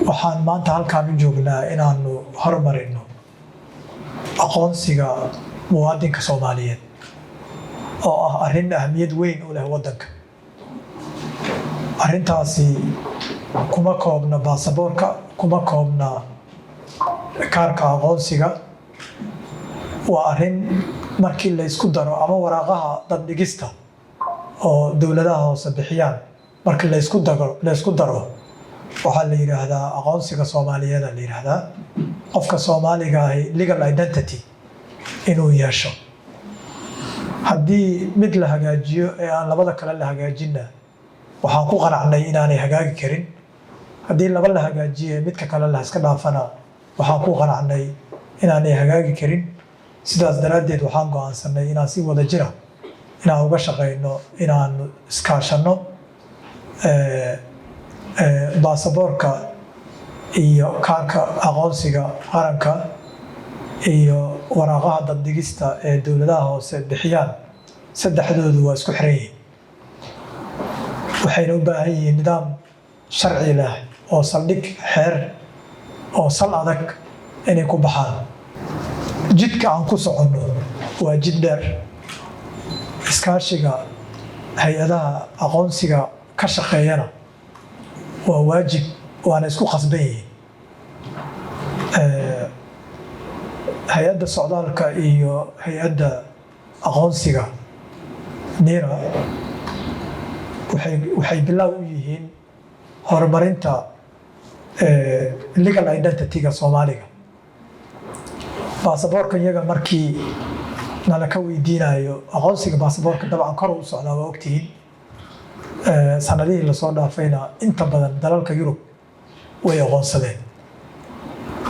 waxaan maanta halkaan u joognaa inaanu horumarino aqoonsiga muwaadinka Soomaaliyeed oo ah arrin ahmiyad weyn u leh wadanka. Arrintaasi kuma koobna baasaboorka, kuma koobna kaarka aqoonsiga. Waa arrin markii la isku daro ama waraaqaha dad-dhigista oo dowladaha hoose bixiyaan markii la isku daro waxaa la yiraahdaa aqoonsiga Soomaaliyeed la yiraahdaa. Qofka Soomaaliga ah legal identity inuu yeesho. Haddii mid la hagaajiyo ee aan labada kale la hagaajinna waxaan ku qanacnay inaanay hagaagi karin. Haddii laba la hagaajiyo midka kale la iska dhaafana waxaan ku qanacnay inaanay hagaagi karin. Sidaas daraaddeed waxaan go'aansanay inaan si wada jira inaan uga shaqeyno inaan iskaashano baasaboorka iyo kaarka aqoonsiga qaranka iyo waraaqaha dad-dhigista ee dowladaha hoose bixiyaan. Saddexdoodu waa isku xiran yihiin. Waxayna u baahan yihiin nidaam sharci leh oo saldhig xeer oo sal adag inay ku baxaan. Jidka aan ku soconno waa jid dheer. Iskaashiga hay-adaha aqoonsiga ka shaqeeyana waa waajib waana isku qasban yihiin. Hay-adda socdaalka iyo hay-adda aqoonsiga NIRA waxay bilow u yihiin horumarinta legal identity-ga Soomaaliga. Baasaboorka iyaga markii nala ka weydiinayo aqoonsiga baasaboorka dabcan kor u socdaa waa ogtihiin. Sanadihii la soo dhaafayna inta badan dalalka Yurub way aqoonsadeen.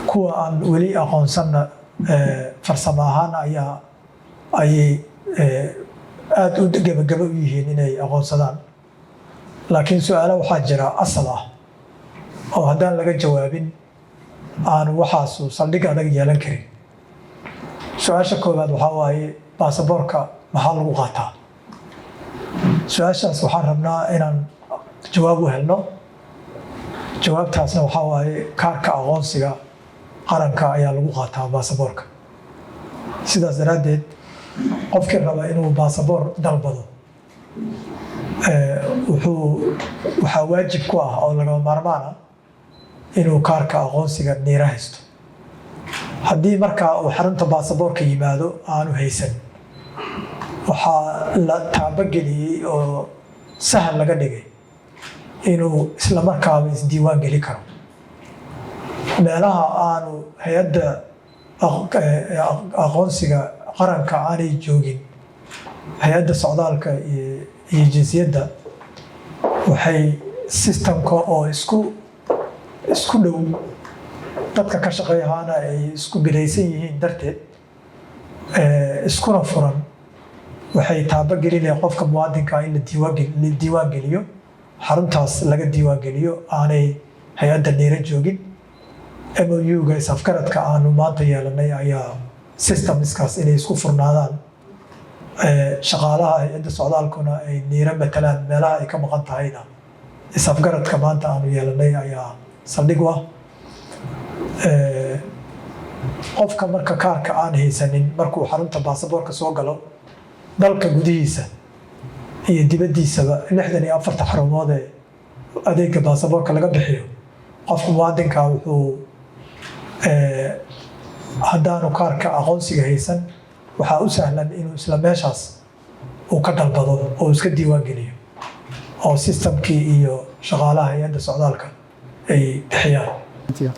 Kuwa aan weli aqoonsanna farsamo ahaan ayay aad u gabagaba u yihiin inay aqoonsadaan. Laakiin su'aalo waxaa jira asal ah oo haddaan laga jawaabin aanu waxaasu saldhig adag yeelan karin. Su'aasha koowaad waxaa waaye baasaboorka maxaa lagu qaataa? Su'aashaas waxaan rabnaa inaan jawaab u helno. Jawaabtaasna waxaa waaye kaarka aqoonsiga qaranka ayaa lagu qaataa baasaboorka. Sidaas daraaddeed qofkii raba inuu baasaboor dalbado waxaa waajib ku ah oo lagama maarmaan ah inuu kaarka aqoonsiga NIRA haysto. Haddii markaa uu xarunta baasaboorka yimaado aanu haysan, waxaa la taabageliyey oo sahal laga dhigay inuu isla markaaba isdiiwaan geli karo. Meelaha aanu hay-adda aqoonsiga qaranka aanay joogin, hay-adda socdaalka iyo jinsiyadda waxay systemka oo isku dhow dadka ka shaqeeyahaana ay isku bilaysan yihiin darteed iskuna furan waxay taabagelinayaan qofka muwaadinka in la diiwaan geliyo xaruntaas laga diiwaan geliyo aanay hay-adda NIRA joogin. MOU-ga is-afgaradka aanu maanta yeelanay ayaa systemskaas inay isku furnaadaan. Shaqaalaha hay-adda socdaalkuna ay NIRA matalaan meelaha ay ka maqan tahayna is-afgaradka maanta aanu yeelanay ayaa saldhig u ah. Qofka marka kaarka aan haysanin markuu xarunta baasaboorka soo galo dalka gudihiisa iyo dibaddiisaba 64 xarumood ee adeegga baasaboorka laga bixiyo, qofka muwaadinka wuxuu haddaanu kaarka aqoonsiga haysan waxaa u sahlan inuu isla meeshaas uu ka dalbado oo iska diiwaan geliyo oo systemkii iyo shaqaalaha hay-adda socdaalka ay bixiyaan.